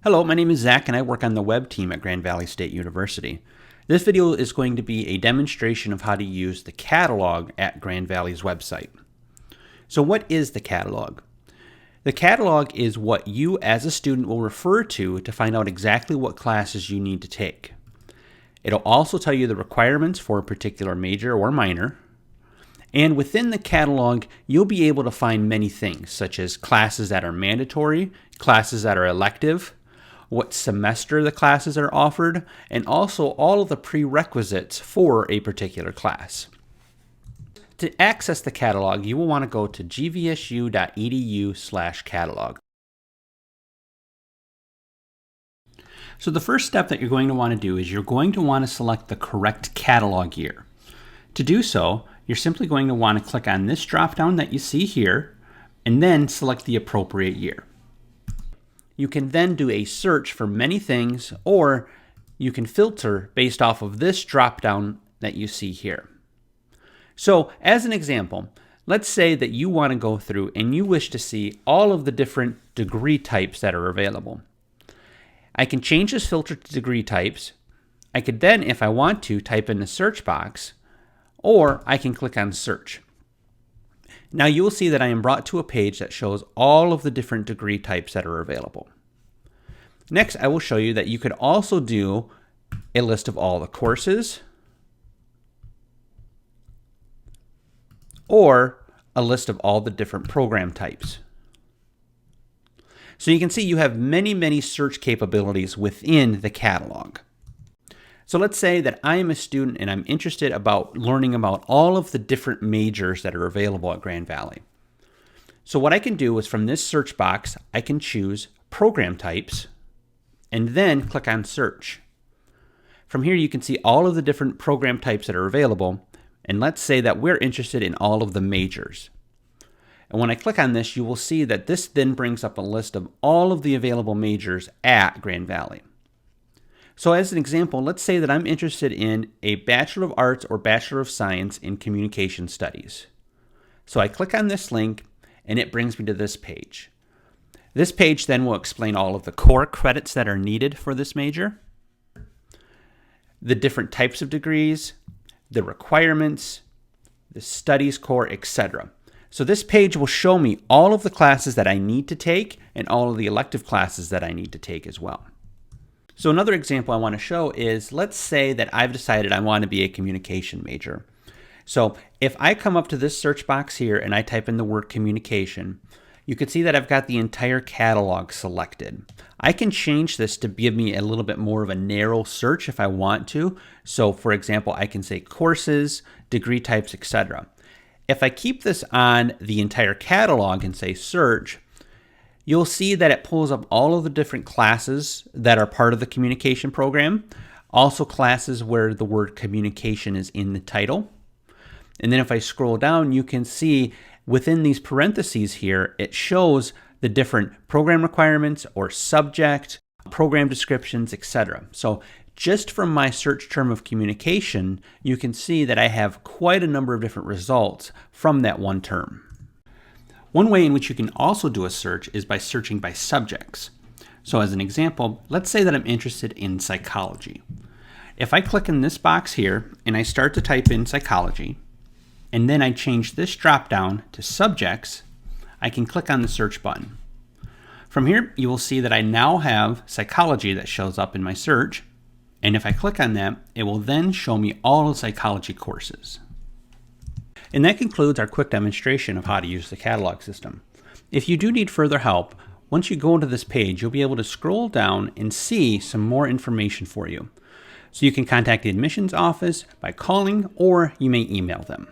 Hello, my name is Zach and I work on the web team at Grand Valley State University. This video is going to be a demonstration of how to use the catalog at Grand Valley's website. So what is the catalog? The catalog is what you as a student will refer to find out exactly what classes you need to take. It'll also tell you the requirements for a particular major or minor. And within the catalog, you'll be able to find many things, such as classes that are mandatory, classes that are elective, what semester the classes are offered, and also all of the prerequisites for a particular class. To access the catalog, you will want to go to gvsu.edu/catalog. So the first step that you're going to want to do is you're going to want to select the correct catalog year. To do so, you're simply going to want to click on this drop-down that you see here, and then select the appropriate year. You can then do a search for many things, or you can filter based off of this drop-down that you see here. So as an example, let's say that you want to go through and you wish to see all of the different degree types that are available. I can change this filter to degree types. I could then, if I want to, type in the search box, or I can click on search. Now you will see that I am brought to a page that shows all of the different degree types that are available. Next, I will show you that you could also do a list of all the courses, or a list of all the different program types. So you can see you have many search capabilities within the catalog. So let's say that I am a student and I'm interested about learning about all of the different majors that are available at Grand Valley. So what I can do is from this search box, I can choose program types and then click on search. From here you can see all of the different program types that are available, and let's say that we're interested in all of the majors. And when I click on this, you will see that this then brings up a list of all of the available majors at Grand Valley. So as an example, let's say that I'm interested in a Bachelor of Arts or Bachelor of Science in Communication Studies. So I click on this link and it brings me to this page. This page then will explain all of the core credits that are needed for this major, the different types of degrees, the requirements, the studies core, etc. So this page will show me all of the classes that I need to take and all of the elective classes that I need to take as well. So another example I want to show is, let's say that I've decided I want to be a communication major. So if I come up to this search box here and I type in the word communication, you can see that I've got the entire catalog selected. I can change this to give me a little bit more of a narrow search if I want to. So for example, I can say courses, degree types, etc. If I keep this on the entire catalog and say search, you'll see that it pulls up all of the different classes that are part of the communication program, also classes where the word communication is in the title. And then if I scroll down, you can see within these parentheses here, it shows the different program requirements or subject, program descriptions, etc. So just from my search term of communication, you can see that I have quite a number of different results from that one term. One way in which you can also do a search is by searching by subjects. So as an example, let's say that I'm interested in psychology. If I click in this box here and I start to type in psychology, and then I change this drop down to subjects, I can click on the search button. From here, you will see that I now have psychology that shows up in my search. And if I click on that, it will then show me all the psychology courses. And that concludes our quick demonstration of how to use the catalog system. If you do need further help, once you go to this page, you'll be able to scroll down and see some more information for you. So you can contact the admissions office by calling, or you may email them.